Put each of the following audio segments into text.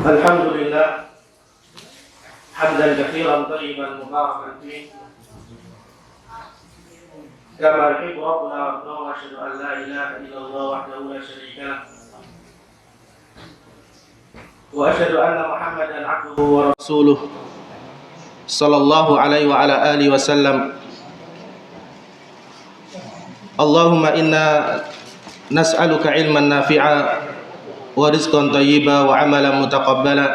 الحمد لله حمدا كثيرا طيبا مباركا فيه كما يحب ربنا ويرضى واشهد ان لا اله الا الله وحده لا شريك له واشهد ان محمدا عبده ورسوله صلى الله عليه وعلى اله وسلم اللهم انا نسالك علما نافعا ورزقا طيبا وعملا متقبلا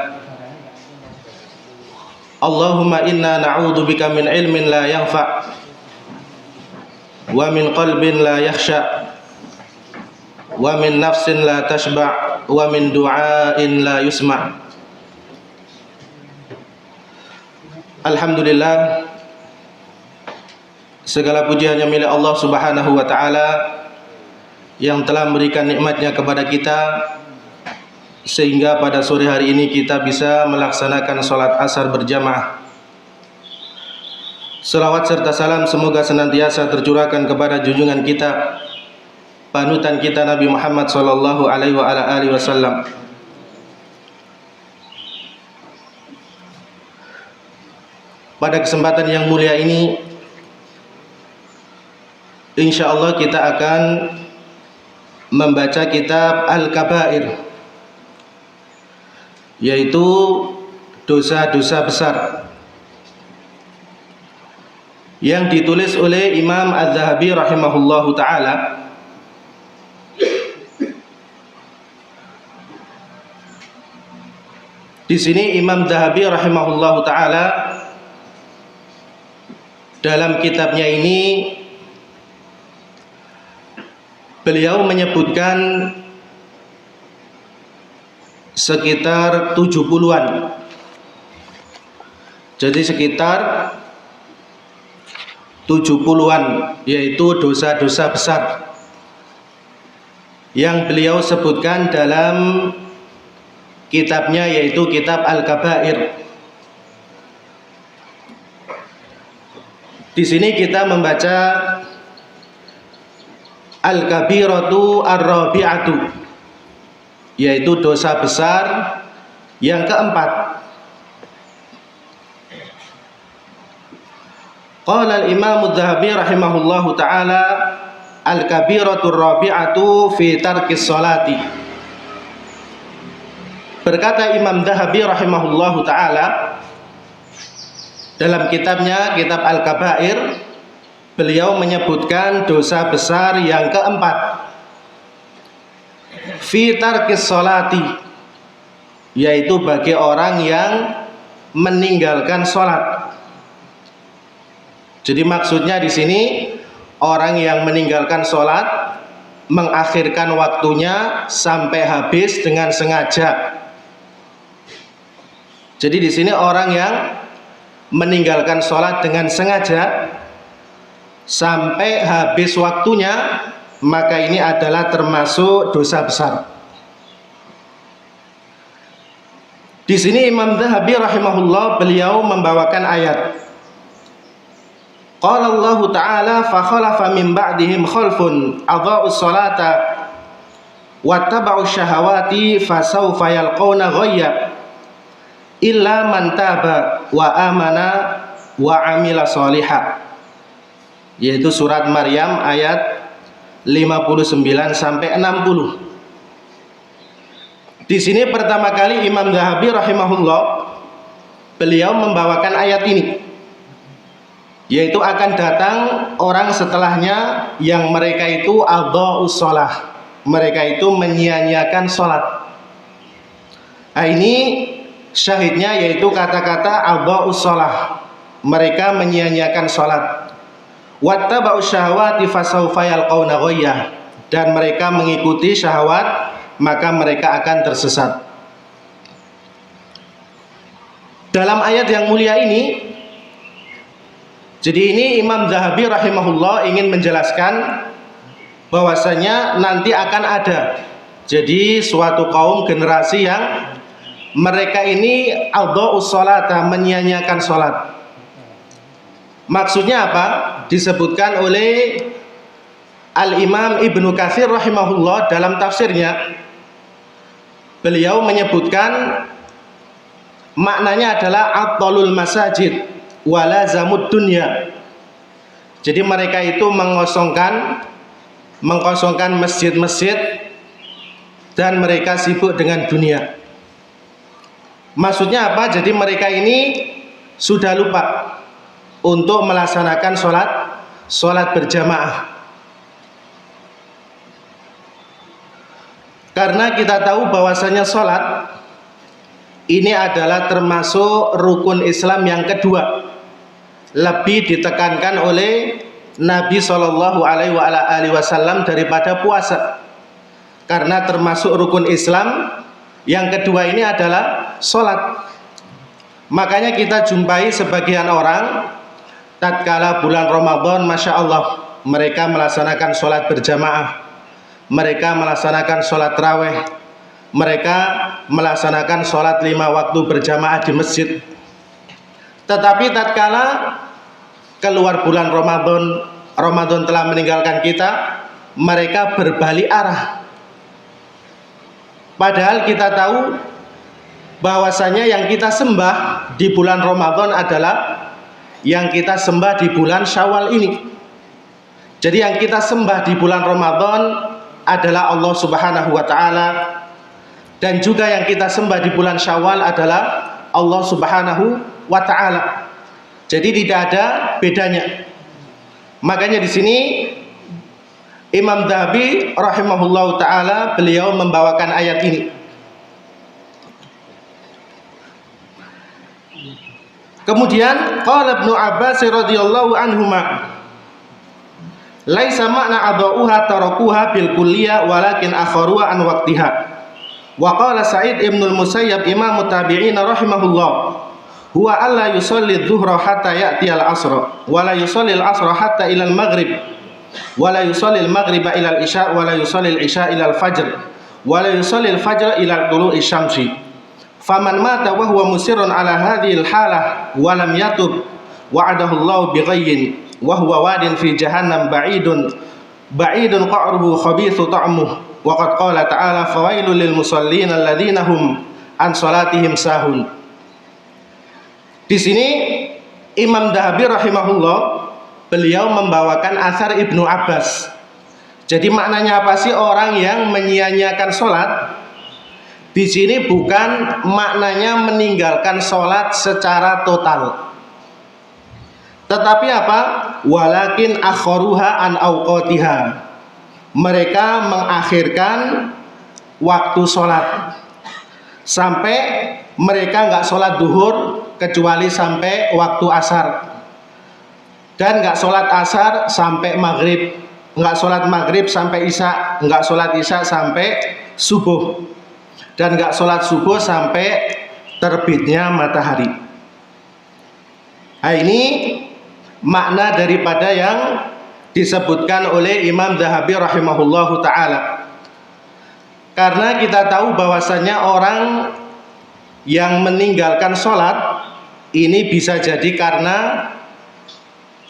اللهم إنا نعوذ بك من علم لا ينفع ومن قلب لا يخشع ومن نفس لا تشبع ومن دعاء لا يسمع. Alhamdulillah, segala puji hanya milik Allah Subhanahu wa taala yang telah memberikan nikmatnya kepada kita sehingga pada sore hari ini kita bisa melaksanakan sholat asar berjamaah. Selawat serta salam semoga senantiasa tercurahkan kepada junjungan kita, panutan kita Nabi Muhammad sallallahu alaihi wasallam. Pada kesempatan yang mulia ini, insya Allah kita akan membaca kitab Al-Kabair, yaitu dosa-dosa besar yang ditulis oleh Imam Az-Zahabi rahimahullahu taala. Di sini Imam Zahabi rahimahullahu taala dalam kitabnya ini beliau menyebutkan sekitar 70-an. Jadi sekitar 70-an, yaitu dosa-dosa besar yang beliau sebutkan dalam kitabnya, yaitu kitab Al-Kabair. Di sini kita membaca Al-Kabiratu Ar-Rabi'atu, yaitu dosa besar yang keempat. Qala al-Imam Az-Zahabi rahimahullahu taala al-kabiratur rabi'atu fi tarkis salati. Berkata Imam Zahabi rahimahullahu taala dalam kitabnya, kitab Al-Kabair, beliau menyebutkan dosa besar yang keempat, fi tarkis sholati, yaitu bagi orang yang meninggalkan sholat. Jadi maksudnya di sini orang yang meninggalkan sholat, mengakhirkan waktunya sampai habis dengan sengaja. Jadi di sini orang yang meninggalkan sholat dengan sengaja sampai habis waktunya, maka ini adalah termasuk dosa besar. Di sini Imam Zahabi rahimahullah beliau membawakan ayat. Qala Allah Ta'ala fa khalafa min ba'dihim khalfun adha'us salata wattaba'u syahawati fasawfa yalqawna ghayya illa man taba wa amana wa amila sholiha, yaitu surat Maryam ayat 59 sampai 60. Di sini pertama kali Imam Zahabi rahimahullah beliau membawakan ayat ini, yaitu akan datang orang setelahnya yang mereka itu adha'us shalah, mereka itu menyia-nyiakan salat. Nah, ini syahidnya yaitu kata-kata adha'us shalah, mereka menyia-nyiakan salat. Wattaba'u syahawati fasawfa yalqawna ghayyah, dan mereka mengikuti syahwat, maka mereka akan tersesat. Dalam ayat yang mulia ini, jadi ini Imam Zahabi rahimahullah ingin menjelaskan bahwasanya nanti akan ada jadi suatu kaum generasi yang mereka ini adha'us sholata, menyia-nyiakan salat. Maksudnya apa? Disebutkan oleh Al-Imam Ibnu Katsir rahimahullah dalam tafsirnya. Beliau menyebutkan maknanya adalah atolul masajid walazamud dunya. Jadi mereka itu mengkosongkan masjid-masjid dan mereka sibuk dengan dunia. Maksudnya apa? Jadi mereka ini sudah lupa untuk melaksanakan sholat berjamaah. Karena kita tahu bahwasanya sholat ini adalah termasuk rukun Islam yang kedua, lebih ditekankan oleh Nabi Shallallahu Alaihi Wasallam daripada puasa. Karena termasuk rukun Islam yang kedua ini adalah sholat. Makanya kita jumpai sebagian orang tatkala bulan Ramadan, masya Allah, mereka melaksanakan sholat berjamaah, mereka melaksanakan sholat tarawih, mereka melaksanakan sholat 5 waktu berjamaah di masjid. Tetapi tatkala keluar bulan Ramadan telah meninggalkan kita, mereka berbalik arah. Padahal kita tahu bahwasanya yang kita sembah di bulan Ramadan adalah yang kita sembah di bulan Syawal ini. Jadi yang kita sembah di bulan Ramadan adalah Allah Subhanahu wa taala, dan juga yang kita sembah di bulan Syawal adalah Allah Subhanahu wa taala. Jadi tidak ada bedanya. Makanya di sini Imam Dzahabi rahimahullahu taala beliau membawakan ayat ini. Kemudian qala Ibnu Abbas radhiyallahu anhuma, laisa makna adauha tarakuha bil kulliyah walakin akharuha an waqtiha. Wa qala Sa'id ibn al-Musayyab imam tabi'in rahimahullah, huwa alla yusalli adh-dhuhra hatta ya'ti al-'asr wa la yusalli al-'asra hatta ila al-maghrib wa la yusalli al-maghriba ila al-isya wa la yusalli al-isya ila al-fajr wa la yusalli al-fajr ila tulu'i syamsi. Faman mata wa huwa musirrun ala hadhihi al-halah wa lam yatub wa'adahu Allah bighayyin wa huwa wadin fi jahannam ba'idun qa'ruhu khabithu ta'muhu. Wa qad qala ta'ala fawailul lil musallin alladziina hum an salatihim sahun. Di sini Imam Dzahabi rahimahullah beliau membawakan asar Ibnu Abbas. Jadi maknanya apa sih orang yang menyia-nyiakan sholat? Di sini bukan maknanya meninggalkan sholat secara total, tetapi apa? Walakin akharuha an awqatiha. Mereka mengakhirkan waktu sholat sampai mereka nggak sholat duhur kecuali sampai waktu asar, dan nggak sholat asar sampai maghrib, nggak sholat maghrib sampai isya, nggak sholat isya sampai subuh, dan nggak sholat subuh sampai terbitnya matahari. Nah, ini makna daripada yang disebutkan oleh Imam Dzahabi rahimahullahu ta'ala. Karena kita tahu bahwasanya orang yang meninggalkan sholat ini bisa jadi karena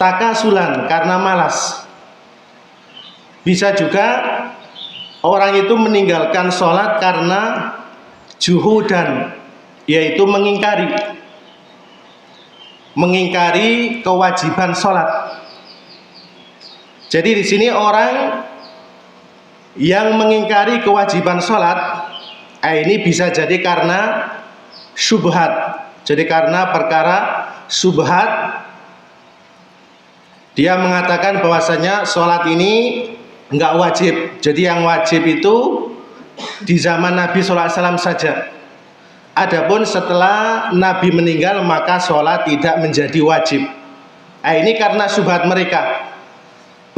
takasulan, karena malas. Bisa juga orang itu meninggalkan sholat karena juhudan, yaitu mengingkari kewajiban sholat. Jadi di sini orang yang mengingkari kewajiban sholat, ini bisa jadi karena syubhat. Jadi karena perkara syubhat, dia mengatakan bahwasanya sholat ini enggak wajib. Jadi yang wajib itu di zaman Nabi SAW saja. Adapun setelah Nabi meninggal maka sholat tidak menjadi wajib. Ini karena syubhat mereka.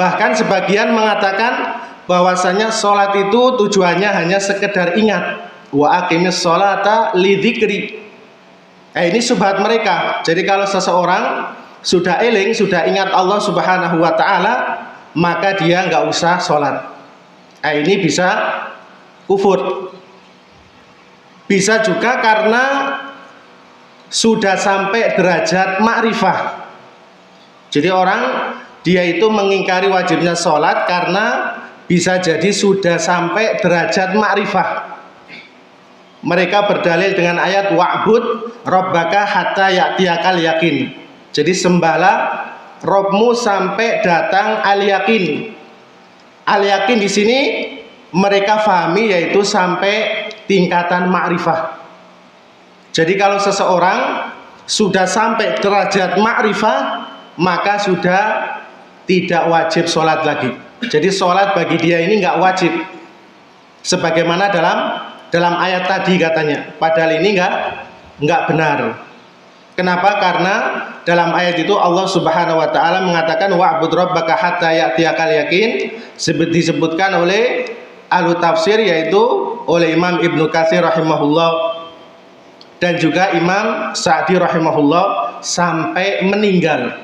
Bahkan sebagian mengatakan bahwasanya sholat itu tujuannya hanya sekedar ingat. Wa aqimis sholata lidzikri. Ini syubhat mereka. Jadi kalau seseorang sudah eling, sudah ingat Allah Subhanahu wa ta'ala, maka dia nggak usah sholat. Ini bisa kufur. Bisa juga karena sudah sampai derajat ma'rifah. Jadi orang dia itu mengingkari wajibnya sholat karena bisa jadi sudah sampai derajat ma'rifah. Mereka berdalil dengan ayat wa'bud rabbaka hatta ya'tiyakal yakin. Jadi sembahlah Robmu sampai datang al-yakin. Al-yakin di sini mereka fahami yaitu sampai tingkatan ma'rifah. Jadi kalau seseorang sudah sampai derajat ma'rifah, maka sudah tidak wajib sholat lagi. Jadi sholat bagi dia ini nggak wajib. Sebagaimana dalam ayat tadi katanya. Padahal ini nggak benar. Kenapa? Karena dalam ayat itu Allah Subhanahu wa taala mengatakan wa'bud rabbaka hatta ya'tiyakal yakin, disebutkan oleh ahlu tafsir yaitu oleh Imam Ibnu Katsir rahimahullah dan juga Imam Sa'di rahimahullah sampai meninggal.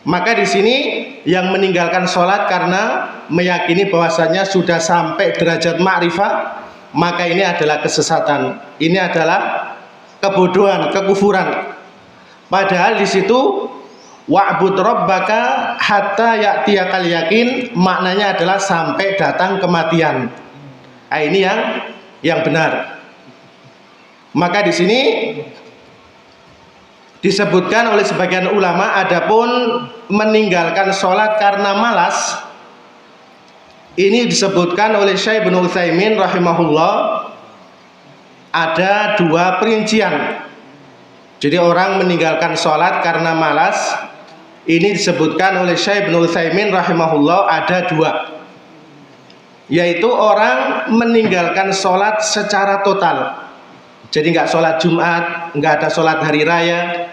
Maka di sini yang meninggalkan sholat karena meyakini bahwasanya sudah sampai derajat ma'rifah, maka ini adalah kesesatan. Ini adalah kebodohan, kekufuran. Padahal di situ wa'bud rabbaka hatta ya'tiyakal yakin maknanya adalah sampai datang kematian. Nah, ini yang benar. Maka di sini disebutkan oleh sebagian ulama adapun meninggalkan sholat karena malas ini disebutkan oleh Syekh Ibnu Utsaimin rahimahullah. Ada dua perincian. Jadi orang meninggalkan sholat karena malas ini disebutkan oleh Syekh Ibnu Utsaimin rahimahullah ada dua, yaitu orang meninggalkan sholat secara total. Jadi nggak sholat Jumat, nggak ada sholat hari raya,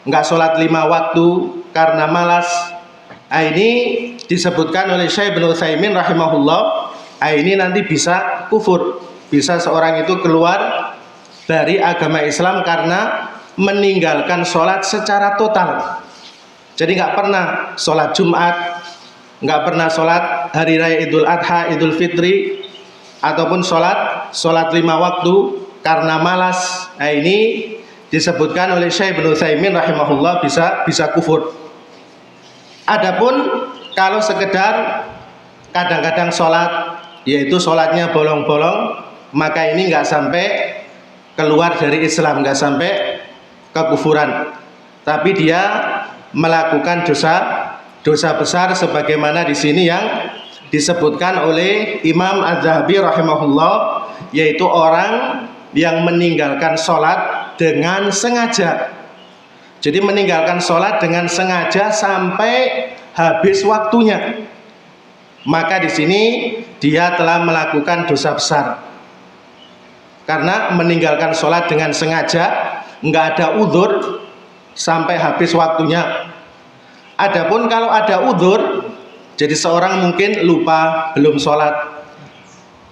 nggak sholat 5 waktu karena malas. Ini disebutkan oleh Syekh Ibnu Utsaimin rahimahullah. Ini nanti bisa kufur. Bisa seorang itu keluar dari agama Islam karena meninggalkan sholat secara total. Jadi nggak pernah sholat Jumat, nggak pernah sholat hari raya Idul Adha, Idul Fitri, ataupun sholat 5 waktu karena malas. Ini disebutkan oleh Syekh Ibnu Utsaimin rahimahullah bisa kufur. Adapun kalau sekedar kadang-kadang sholat, yaitu sholatnya bolong-bolong, maka ini nggak sampai keluar dari Islam, nggak sampai kekufuran, tapi dia melakukan dosa besar sebagaimana di sini yang disebutkan oleh Imam Az-Zahabi rahimahullah, yaitu orang yang meninggalkan sholat dengan sengaja. Jadi meninggalkan sholat dengan sengaja sampai habis waktunya, maka di sini dia telah melakukan dosa besar. Karena meninggalkan sholat dengan sengaja, nggak ada udzur sampai habis waktunya. Adapun kalau ada udzur, jadi seorang mungkin lupa belum sholat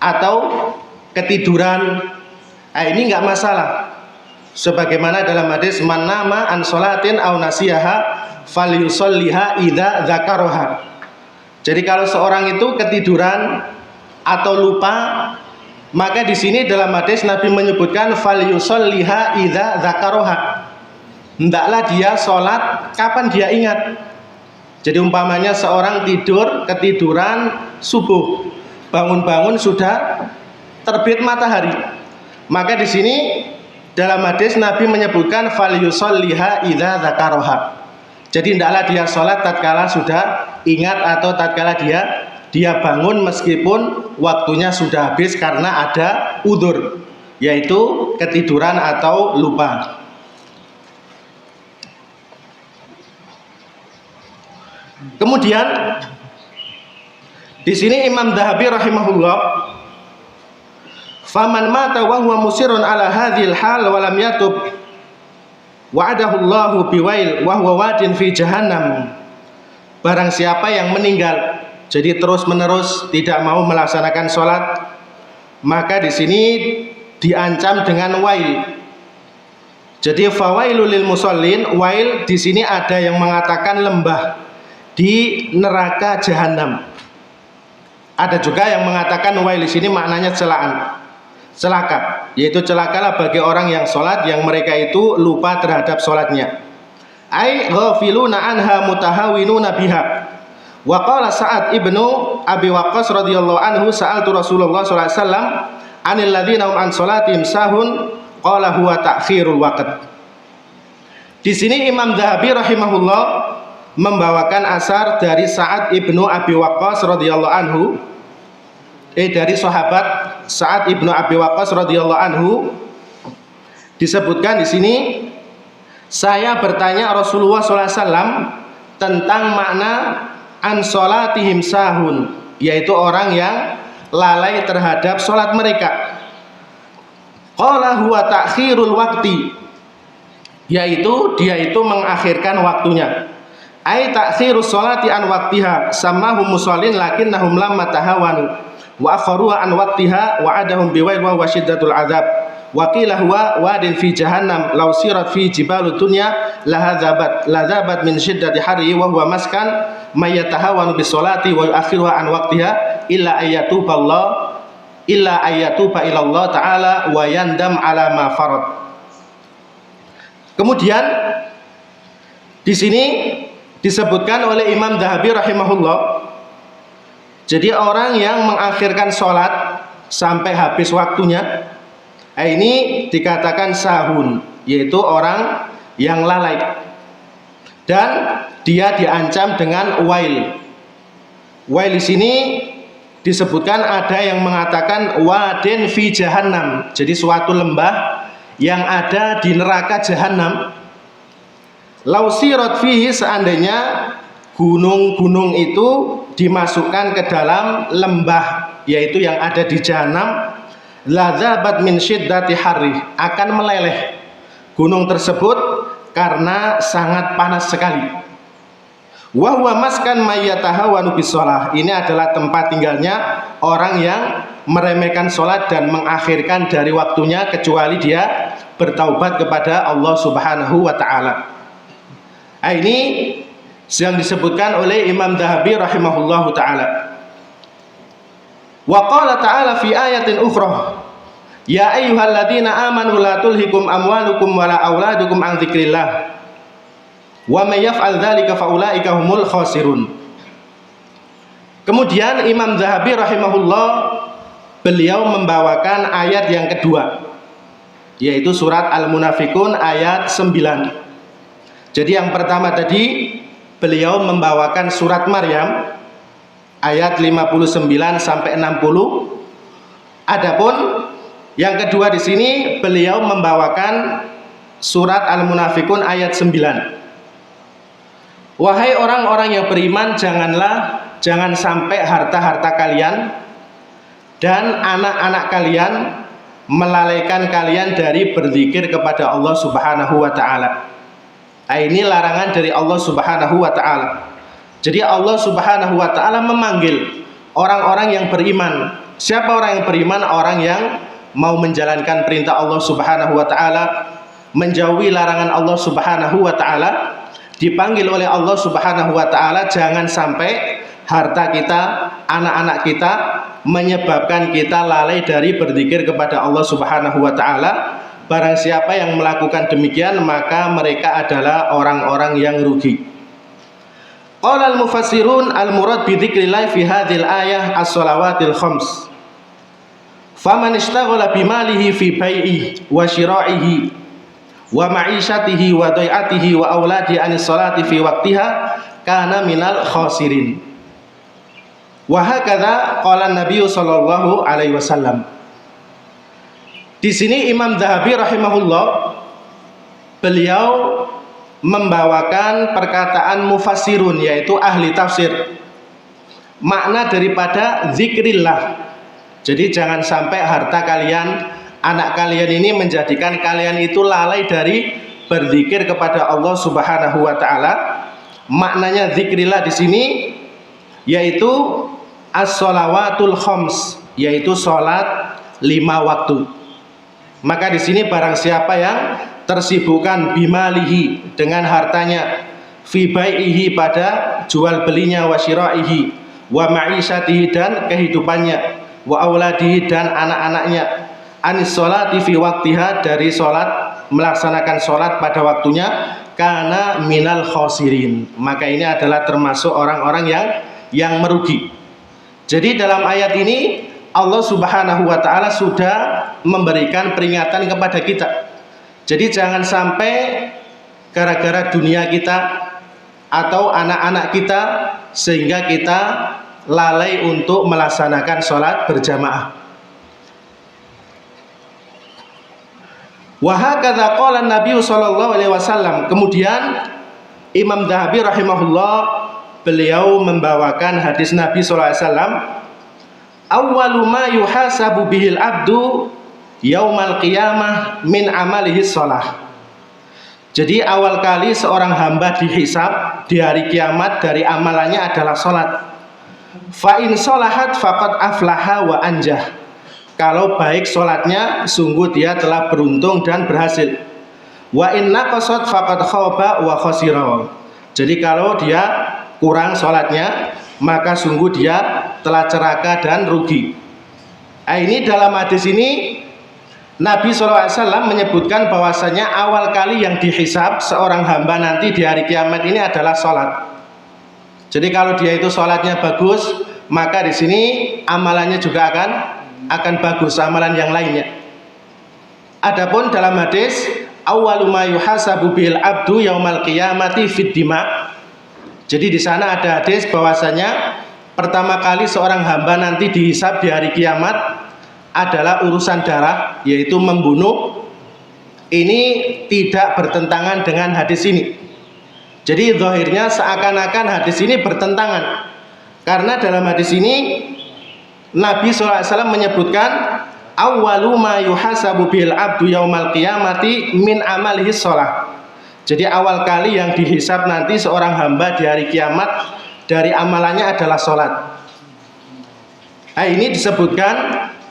atau ketiduran, ini nggak masalah. Sebagaimana dalam hadis man nama an sholatin aw nasiyaha falyusolliha idza dzakaraha. Jadi kalau seorang itu ketiduran atau lupa, maka di sini dalam hadis Nabi menyebutkan falyusolliha idza dzakaraha. Hendaklah dia sholat kapan dia ingat. Jadi umpamanya seorang ketiduran subuh, bangun-bangun sudah terbit matahari. Maka di sini dalam hadis Nabi menyebutkan falyusolliha idza dzakaraha. Jadi hendaklah dia sholat tatkala sudah ingat atau tatkala dia bangun meskipun waktunya sudah habis karena ada udzur, yaitu ketiduran atau lupa. Kemudian di sini Imam Dzahabi rahimahullah, faman mata wa huwa musirrun ala hadhil hal wa lam yatub wa'adahu Allahu biwail wa huwa wadin fi jahannam. Barang siapa yang meninggal jadi terus-menerus tidak mau melaksanakan sholat, maka di sini diancam dengan wail. Jadi fawailul lil musallin, wail di sini ada yang mengatakan lembah di neraka jahanam. Ada juga yang mengatakan wail di sini maknanya celaan, celaka, yaitu celakalah bagi orang yang sholat yang mereka itu lupa terhadap sholatnya. Ai ghafiluna anha mutahawinuna biha. Wa qala Sa'ad ibnu Abi Waqqas radhiyallahu anhu sa'altu Rasulullah sallallahu alaihi wasallam anil ladzina hum an salatihim sahun qala huwa ta'khirul waqt. Di sini Imam Dzahabi rahimahullah membawakan asar dari Sa'ad ibnu Abi Waqqas radhiyallahu anhu, dari sahabat Sa'ad ibnu Abi Waqqas radhiyallahu anhu, disebutkan di sini, saya bertanya Rasulullah SAW tentang makna an salatihim sahun, yaitu orang yang lalai terhadap sholat mereka. Qala huwa ta'khirul waqti, yaitu dia itu mengakhirkan waktunya. Ai ta'khirus sholati an waqtiha samahum musallin lakinnahum lamma tahawanu wa akharuha an waqtiha wa adahum biwail wa syiddatul azab. Wa qila huwa wadin fi jahannam law sirat fi jibalud dunya lahazabat min syiddati harri wa huwa maskan may yatahawanu bis sholati wa yu'akhiruha an waqtiha illa ayyatuba ila Allah taala wa yandam ala ma farad. Kemudian di sini disebutkan oleh Imam Dzahabi rahimahullah, jadi orang yang mengakhirkan sholat sampai habis waktunya, ini dikatakan sahun, yaitu orang yang lalai, dan dia diancam dengan wail. Wail di sini disebutkan ada yang mengatakan wadin fi jahannam, jadi suatu lembah yang ada di neraka jahannam. Lausirat fihi, seandainya gunung-gunung itu dimasukkan ke dalam lembah, yaitu yang ada di jahannam, lazabat min syiddati harri, akan meleleh gunung tersebut karena sangat panas sekali. Wa huwa maskan mayyatahawanu bis shalah, ini adalah tempat tinggalnya orang yang meremehkan sholat dan mengakhirkan dari waktunya kecuali dia bertaubat kepada Allah Subhanahu wa taala. Ini yang disebutkan oleh Imam Dzahabi rahimahullahu taala. Wa qala ta'ala fi ayatin ukhra, ya ayyuhalladzina amanu la tulhikum amwalukum wala auladukum an dzikrillah wa may yaf'al dzalika faulaika humul khasirun. Kemudian Imam Dzahabi rahimahullah, beliau membawakan ayat yang kedua, yaitu surat Al-Munafiqun ayat 9. Jadi yang pertama tadi beliau membawakan surat Maryam ayat 59 sampai 60. Adapun yang kedua di sini beliau membawakan surat Al-Munafiqun ayat 9. Wahai orang-orang yang beriman, jangan sampai harta-harta kalian dan anak-anak kalian melalaikan kalian dari berzikir kepada Allah Subhanahu wa taala. Ini larangan dari Allah Subhanahu wa taala. Jadi Allah Subhanahu wa taala memanggil orang-orang yang beriman. Siapa orang yang beriman? Orang yang mau menjalankan perintah Allah Subhanahu wa taala, menjauhi larangan Allah Subhanahu wa taala. Dipanggil oleh Allah Subhanahu wa taala, jangan sampai harta kita, anak-anak kita menyebabkan kita lalai dari berzikir kepada Allah Subhanahu wa taala. Barang siapa yang melakukan demikian, maka mereka adalah orang-orang yang rugi. Qala al-mufassirun al-murad bi dzikrillah fi hadhil ayah as-shalawatil khams. Faman ishtaghala bi malihi fi bai'ihi wa shira'ihi wa ma'isyatihi wa dai'atihi wa auladi anis salati fi waqtiha kana minal khasirin. Wa hakadha qala an-nabiy sallallahu alaihi wasallam. Di sini Imam Dzahabi rahimahullah, beliau membawakan perkataan mufassirun, yaitu ahli tafsir, makna daripada zikrillah. Jadi jangan sampai harta kalian, anak kalian ini menjadikan kalian itu lalai dari berzikir kepada Allah Subhanahu wa taala. Maknanya zikrillah di sini yaitu as-shalawatul khams, yaitu salat 5 waktu. Maka di sini barang siapa yang tersibukkan bimalihi, dengan hartanya, fi bai'ihi, pada jual belinya, wa syira'ihi, wa ma'isyatihi, dan kehidupannya, wa auladihi, dan anak-anaknya, anis sholati fi waqtiha, dari sholat, melaksanakan sholat pada waktunya, kana minal khosirin, maka ini adalah termasuk orang-orang yang merugi. Jadi dalam ayat ini Allah Subhanahu wa taala sudah memberikan peringatan kepada kita. Jadi jangan sampai gara-gara dunia kita atau anak-anak kita sehingga kita lalai untuk melaksanakan sholat berjamaah. Wa hakadza qala Nabi sallallahu alaihi wasallam. Kemudian Imam Dzahabi rahimahullah, beliau membawakan hadis Nabi sallallahu alaihi wasallam, awwalu ma yuhasabu bihil abdu yaumal qiyamah min amalihi shalah. Jadi awal kali seorang hamba dihisab di hari kiamat dari amalannya adalah salat. Fa in sholahat faqad aflaha wa anjah. Kalau baik salatnya, sungguh dia telah beruntung dan berhasil. Wa in naqasat faqad khaba wa khasira. Jadi kalau dia kurang salatnya, maka sungguh dia telah celaka dan rugi. Ini dalam hadis ini Nabi SAW menyebutkan bahwasanya awal kali yang dihisab seorang hamba nanti di hari kiamat ini adalah sholat. Jadi kalau dia itu sholatnya bagus, maka di sini amalannya juga akan bagus, amalan yang lainnya. Adapun dalam hadis awwalu ma yuhasabu bil abdu yaumal qiyamati fid dima. Jadi di sana ada hadis bahwasanya pertama kali seorang hamba nanti dihisab di hari kiamat adalah urusan darah, yaitu membunuh. Ini tidak bertentangan dengan hadis ini. Jadi zahirnya seakan-akan hadis ini bertentangan, karena dalam hadis ini Nabi SAW menyebutkan awwalu ma yuhasabu bil abdu yaumal qiyamati min amalihi shalah. Jadi awal kali yang dihisab nanti seorang hamba di hari kiamat dari amalannya adalah sholat. Ini disebutkan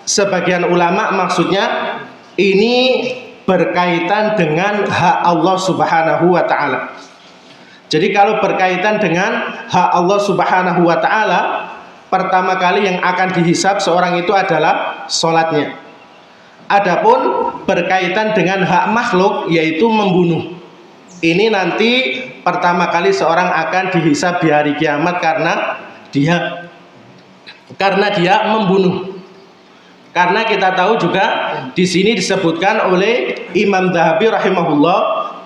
sebagian ulama maksudnya ini berkaitan dengan hak Allah Subhanahu wa taala. Jadi kalau berkaitan dengan hak Allah Subhanahu wa taala, pertama kali yang akan dihisab seorang itu adalah sholatnya. Adapun berkaitan dengan hak makhluk, yaitu membunuh, ini nanti pertama kali seorang akan dihisab di hari kiamat karena dia membunuh. Karena kita tahu juga di sini disebutkan oleh Imam Dzahabi rahimahullah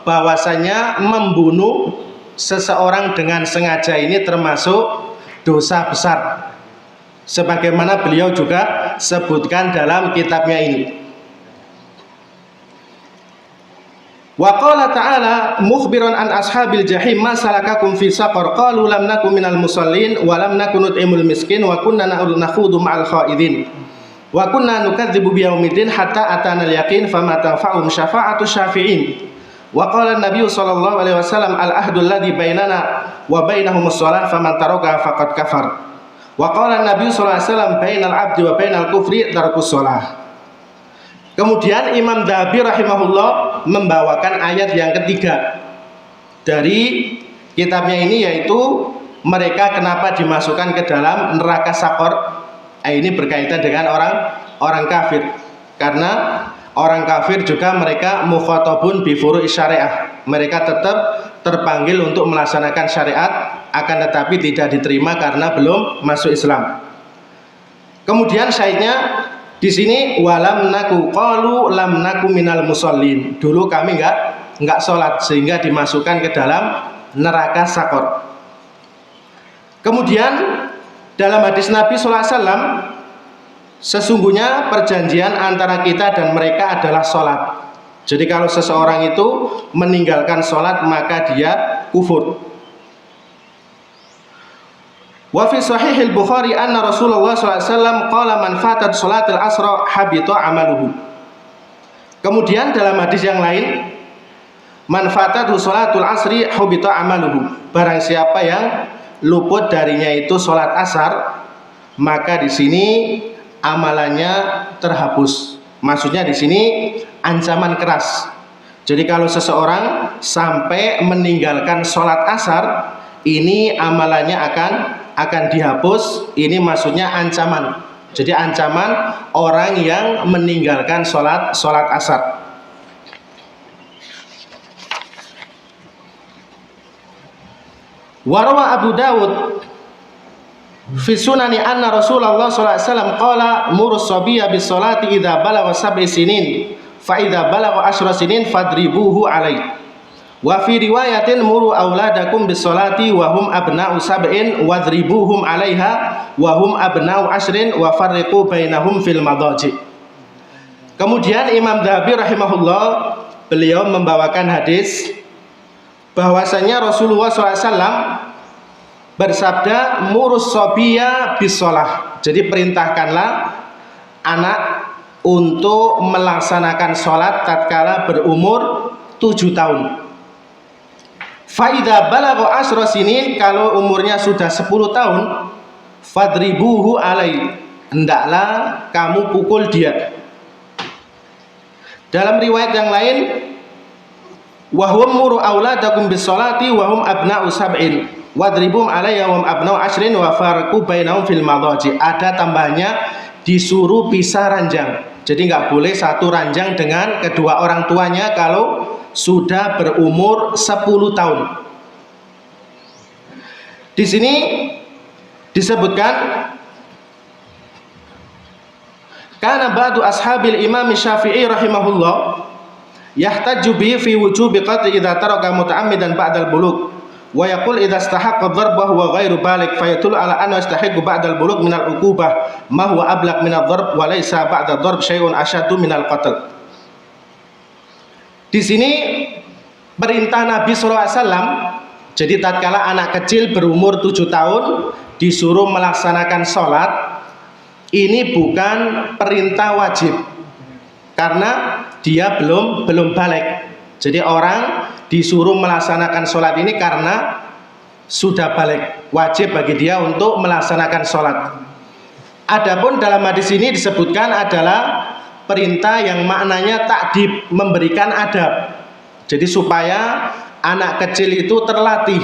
bahwasanya membunuh seseorang dengan sengaja ini termasuk dosa besar, sebagaimana beliau juga sebutkan dalam kitabnya ini. Wa qala ta'ala mukhbiran an ashabil jahim ma salakakum fi saqar qalu lam nakum minal musallin wa lam nakun nut'imul miskin wa kunna nakhudu ma'al khaidin wa kunna nukadzibu biyaumiddin hatta atana al-yaqin fama tanfa'um syafa'atu syafi'in. Wa qala an-nabiy sallallahu alaihi wasallam al-ahdu alladhi bainana wa bainahumus shalah faman taraka faqad kafar. Wa qala an-nabiy sallallahu alaihi wasallam bainal 'abdi wa bainal kufri tarkus shalah. Kemudian Imam Dzahabi rahimahullah membawakan ayat yang ketiga dari kitabnya ini, yaitu mereka kenapa dimasukkan ke dalam neraka Sakor. Ini berkaitan dengan orang kafir, karena orang kafir juga mereka mukhatabun bi furu'i syariah. Mereka tetap terpanggil untuk melaksanakan syariat, akan tetapi tidak diterima karena belum masuk Islam. Kemudian syahidnya di sini walam naku qalu lam naku minal musallin. Dulu kami enggak sholat, sehingga dimasukkan ke dalam neraka Sakor. Kemudian dalam hadis Nabi SAW, sesungguhnya perjanjian antara kita dan mereka adalah sholat. Jadi kalau seseorang itu meninggalkan sholat, maka dia kufur. Wa fi sahihil Bukhari anna Rasulullah SAW qala man fatat sholatil asra habita amaluhu. Kemudian dalam hadis yang lain, man fatatu sholatul asri habita amaluhu. Barang siapa yang luput darinya itu sholat asar, maka di sini amalannya terhapus. Maksudnya di sini ancaman keras. Jadi kalau seseorang sampai meninggalkan sholat asar, ini amalannya akan dihapus. Ini maksudnya ancaman. Jadi ancaman orang yang meninggalkan sholat asar. Warawa Abu Dawud Fi sunani anna Rasulullah sallallahu alaihi wasallam qala murus sabiyya bis salati idza balagha sab'i sinin fa idza balagha 10 sinin fadribuhu alaihi. Wa fi riwayatin muru auladakum bis salati wa hum abna'u sab'in wadribuhum 'alaiha wa hum abna'u 'ashrin wa farriqu bainahum fil madaji. Kemudian Imam Dzahabi rahimahullah beliau membawakan hadis bahwasanya Rasulullah SAW bersabda murus sabiyya bis shalah. Jadi perintahkanlah anak untuk melaksanakan sholat tatkala berumur 7 tahun. Faida balagha 10 sinin, kalau umurnya sudah 10 tahun, fadribuhu alai, hendaklah kamu pukul dia. Dalam riwayat yang lain, wahum muru auladakum bis salati wahum abna'u sab'in wadribuhum alaiha wahum abna'u 'ashrin wa farqu bainahum fil madaji. Ada tambahnya, disuruh pisah ranjang. Jadi nggak boleh satu ranjang dengan kedua orang tuanya kalau sudah berumur 10 tahun. Di sini disebutkan karena ba'du ashabil Imam Syafi'i rahimahullah yahtaju bihi fi wujubi qat'i idza taraka muta'ammidan ba'dal bulugh wa yaqul idza istahaqqa dharbahu wa ghairu balik fayatul ala anna yastahiqu ba'dal bulugh min al-uqubah ma huwa ablaq min ad-dharb wa laysa ba'da ad-dharb syai'un asyaddu min al-qatl. Di sini perintah Nabi SAW, jadi tatkala anak kecil berumur 7 tahun disuruh melaksanakan sholat, ini bukan perintah wajib karena dia belum balik. Jadi orang disuruh melaksanakan sholat ini karena sudah balik, wajib bagi dia untuk melaksanakan sholat. Adapun dalam hadis ini disebutkan adalah perintah yang maknanya takdib, memberikan adab. Jadi supaya anak kecil itu terlatih,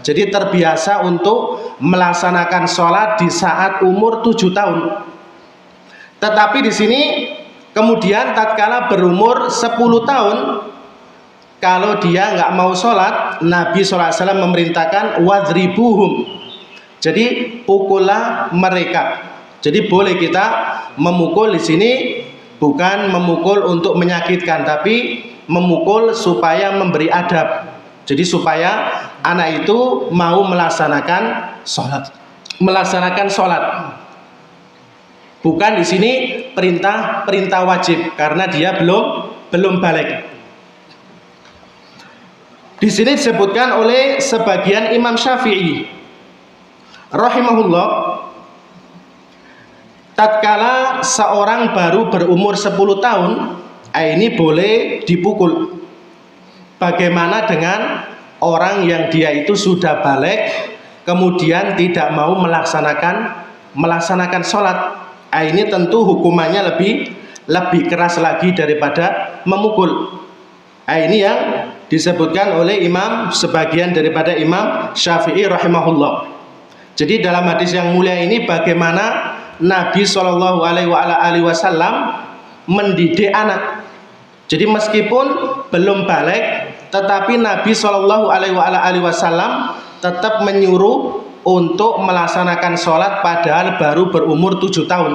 jadi terbiasa untuk melaksanakan sholat di saat umur 7 tahun. Tetapi di sini kemudian tatkala berumur 10 tahun, kalau dia nggak mau sholat, Nabi SAW memerintahkan wadribuhum, jadi pukullah mereka. Jadi boleh kita memukul di sini, bukan memukul untuk menyakitkan, tapi memukul supaya memberi adab. Jadi supaya anak itu mau melaksanakan sholat. Bukan di sini perintah wajib karena dia belum balik. Di sini disebutkan oleh sebagian Imam Syafi'i rahimahullah, tatkala seorang baru berumur 10 tahun, ini boleh dipukul. Bagaimana dengan orang yang dia itu sudah balik kemudian tidak mau melaksanakan sholat? Ini tentu hukumannya lebih keras lagi daripada memukul. Ini yang disebutkan oleh sebagian daripada Imam Syafi'i rahimahullah. Jadi dalam hadis yang mulia ini bagaimana Nabi SAW mendidik anak. Jadi meskipun belum balik, tetapi Nabi SAW tetap menyuruh untuk melaksanakan sholat padahal baru berumur 7 tahun.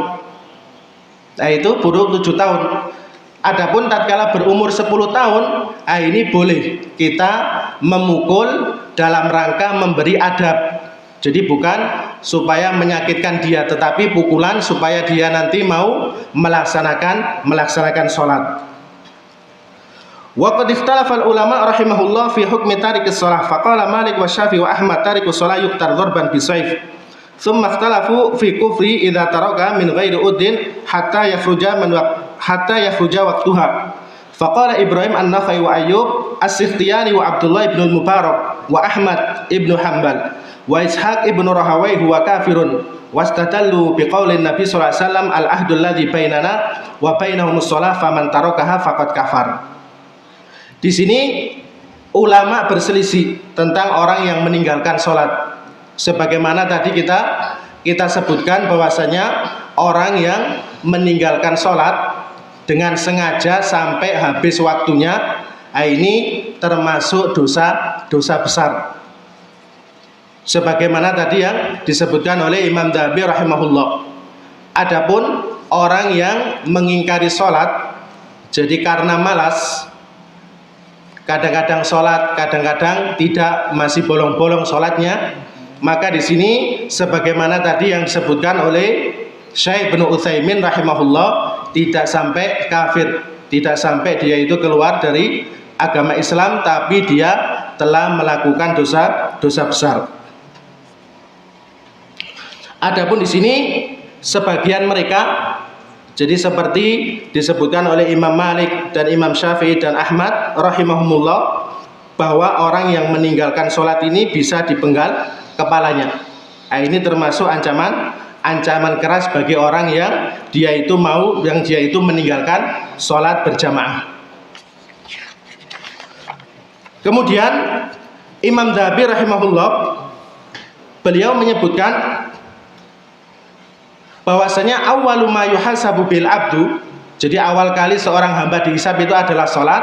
Nah itu baru 7 tahun. Adapun tatkala berumur 10 tahun, ini boleh kita memukul dalam rangka memberi adab. Jadi bukan supaya menyakitkan dia, tetapi pukulan supaya dia nanti mau melaksanakan sholat. Wa qad ikhtalafa al-ulama rahimahullah fi hukmi tarikis shalah. Faqala Malik wa Syafi'i wa Ahmad tarikus shalah yuqtar dharban bisayf. Thumma ikhtalafu fi kufri idza taraka min ghairi uddin hatta yakhruja waqtuha. Faqala Ibrahim an-Nakhai wa Ayyub as-Sikhtiyani wa Abdullah ibn al-Mubarak wa Ahmad ibn Hanbal wa Ishaq ibn Rahawai huwa kafirun wastadallu biqaulin Nabi sallallahu alaihi wasallam al-ahdu alladhi bainana wa bainahumus shalah faman tarakaha faqad kafar. Di sini ulama berselisih tentang orang yang meninggalkan sholat. Sebagaimana tadi kita sebutkan bahwasanya orang yang meninggalkan sholat dengan sengaja sampai habis waktunya, ini termasuk dosa besar. sebagaimana tadi yang disebutkan oleh Imam Dzahabi rahimahullah. Adapun orang yang mengingkari sholat, jadi karena malas, kadang-kadang sholat, kadang-kadang tidak, masih bolong-bolong sholatnya, maka di sini sebagaimana tadi yang disebutkan oleh Syekh Ibnu Utsaimin rahimahullah, tidak sampai kafir, tidak sampai dia itu keluar dari agama Islam, tapi dia telah melakukan dosa besar. Adapun di sini sebagian mereka, jadi seperti disebutkan oleh Imam Malik dan Imam Syafi'i dan Ahmad rahimahumullah, bahwa orang yang meninggalkan sholat ini bisa dipenggal kepalanya. Nah, ini termasuk ancaman keras bagi orang yang dia itu meninggalkan sholat berjamaah. Kemudian Imam Dzahabi rahimahullah, beliau menyebutkan bahwasanya awwalu ma yuhasabu bil abdu, jadi awal kali seorang hamba dihisab itu adalah sholat.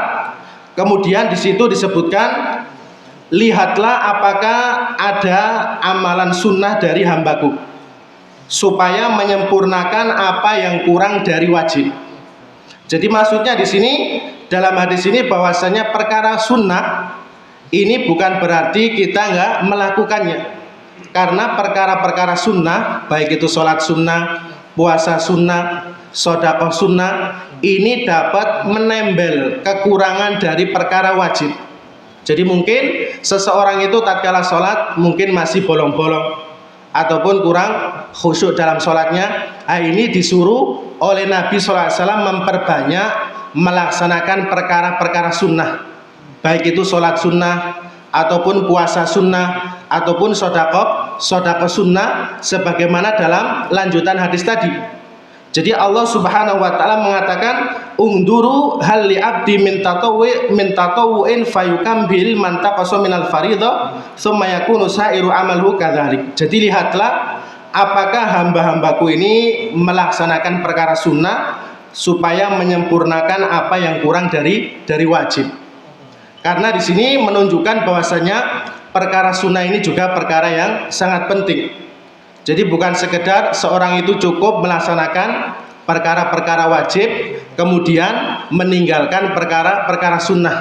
Kemudian di situ disebutkan, lihatlah apakah ada amalan sunnah dari hambaku, supaya menyempurnakan apa yang kurang dari wajib. Jadi maksudnya di sini, dalam hadis ini, bahwasanya perkara sunnah ini bukan berarti kita nggak melakukannya, karena perkara-perkara sunnah, baik itu sholat sunnah, puasa sunnah, sedekah sunnah, ini dapat menembel kekurangan dari perkara wajib. Jadi mungkin seseorang itu tatkala sholat mungkin masih bolong-bolong ataupun kurang khusyuk dalam sholatnya. Ini disuruh oleh Nabi SAW memperbanyak melaksanakan perkara-perkara sunnah, baik itu sholat sunnah ataupun puasa sunnah ataupun sedekah sunnah, sebagaimana dalam lanjutan hadis tadi. Jadi Allah Subhanahu wa taala mengatakan, unduru hal li abdi min tatawwu'in fayukambil man taqasa minal fardhah tsumma yakunu sa'iru amalhu kadzalik. Jadi lihatlah apakah hamba-hambaku ini melaksanakan perkara sunnah supaya menyempurnakan apa yang kurang dari wajib. Karena di sini menunjukkan bahwasanya perkara sunnah ini juga perkara yang sangat penting. Jadi bukan sekedar seorang itu cukup melaksanakan perkara-perkara wajib kemudian meninggalkan perkara-perkara sunnah.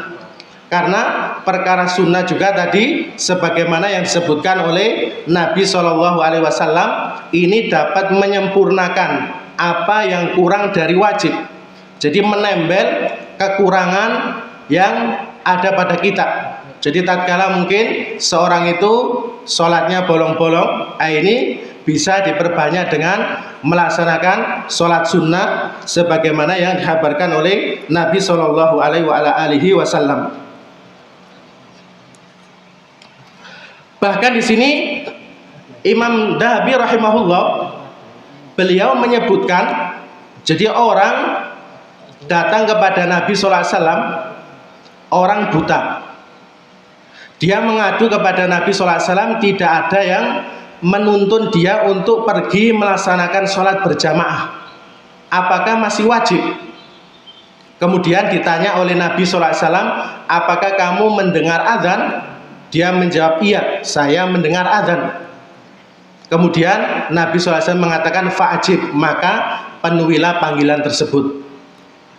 Karena perkara sunnah juga tadi sebagaimana yang disebutkan oleh Nabi SAW, ini dapat menyempurnakan apa yang kurang dari wajib. Jadi menembel kekurangan yang ada pada kita. Jadi tatkala mungkin seorang itu sholatnya bolong-bolong, ini bisa diperbanyak dengan melaksanakan sholat sunnah sebagaimana yang dikabarkan oleh Nabi SAW. Bahkan di sini Imam Dzahabi rahimahullah, beliau menyebutkan, jadi orang datang kepada Nabi SAW, orang buta, dia mengadu kepada Nabi SAW, tidak ada yang menuntun dia untuk pergi melaksanakan sholat berjamaah, apakah masih wajib? Kemudian ditanya oleh Nabi SAW, apakah kamu mendengar azan? Dia menjawab, iya, saya mendengar azan. Kemudian Nabi SAW mengatakan, fa'ajib, maka penuhilah panggilan tersebut.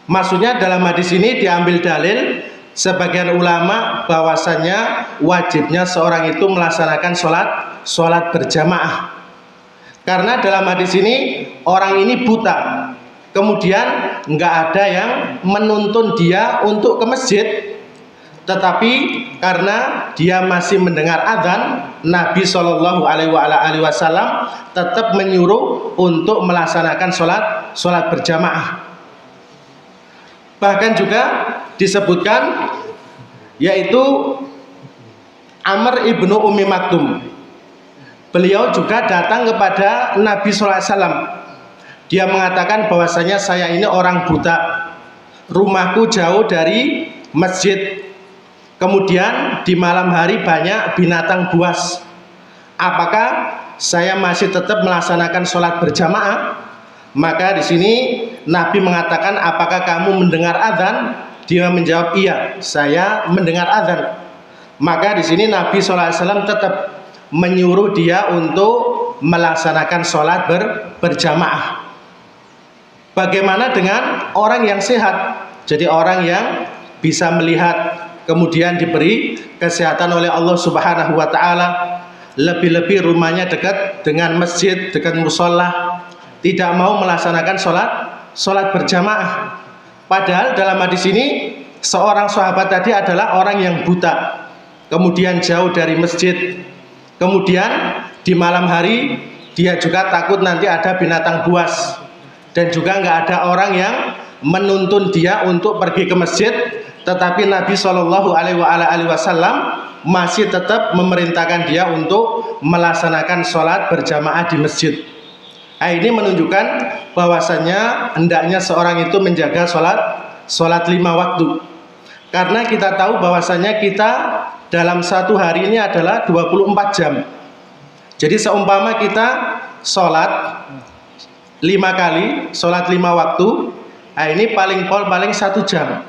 Maksudnya dalam hadis ini diambil dalil sebagian ulama bahwasanya wajibnya seorang itu melaksanakan sholat berjamaah. Karena dalam hadis ini orang ini buta, kemudian nggak ada yang menuntun dia untuk ke masjid, tetapi karena dia masih mendengar azan, Nabi SAW tetap menyuruh untuk melaksanakan sholat berjamaah. Bahkan juga disebutkan, yaitu Amr ibnu Ummi Maktum, beliau juga datang kepada Nabi SAW. Dia mengatakan bahwasanya saya ini orang buta, rumahku jauh dari masjid, kemudian di malam hari banyak binatang buas, apakah saya masih tetap melaksanakan sholat berjamaah? Maka di sini Nabi mengatakan, apakah kamu mendengar azan? Dia menjawab, iya, saya mendengar azan. Maka di sini Nabi SAW tetap menyuruh dia untuk melaksanakan sholat berjamaah. Bagaimana dengan orang yang sehat? Jadi orang yang bisa melihat, kemudian diberi kesehatan oleh Allah Subhanahu wa taala, lebih-lebih rumahnya dekat dengan masjid, dekat musola, tidak mau melaksanakan sholat berjamaah. Padahal dalam hadis ini seorang sahabat tadi adalah orang yang buta, kemudian jauh dari masjid, kemudian di malam hari dia juga takut nanti ada binatang buas, dan juga nggak ada orang yang menuntun dia untuk pergi ke masjid. Tetapi Nabi Shallallahu Alaihi Wasallam masih tetap memerintahkan dia untuk melaksanakan sholat berjamaah di masjid. Nah, ini menunjukkan bahwasannya hendaknya seorang itu menjaga sholat 5 waktu. Karena kita tahu bahwasannya kita dalam satu hari ini adalah 24 jam. Jadi seumpama kita sholat 5 kali, sholat 5 waktu, nah ini paling 1 jam.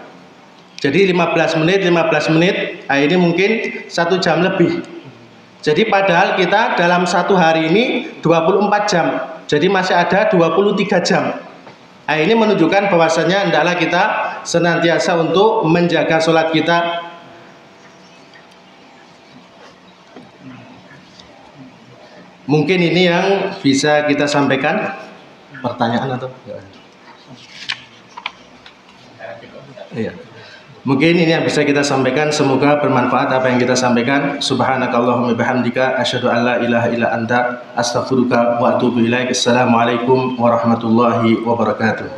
Jadi 15 menit, nah ini mungkin 1 jam lebih. Jadi padahal kita dalam satu hari ini 24 jam. Jadi masih ada 23 jam. Nah, ini menunjukkan bahwasannya hendaklah kita senantiasa untuk menjaga sholat kita. Mungkin ini yang bisa kita sampaikan. Pertanyaan atau? Iya. Mungkin ini yang bisa kita sampaikan. Semoga bermanfaat apa yang kita sampaikan. Subhanakallahumma bihamdika asyhadu an la ilaha illa anta astaghfiruka wa atubu ilaik. Assalamualaikum warahmatullahi wabarakatuh.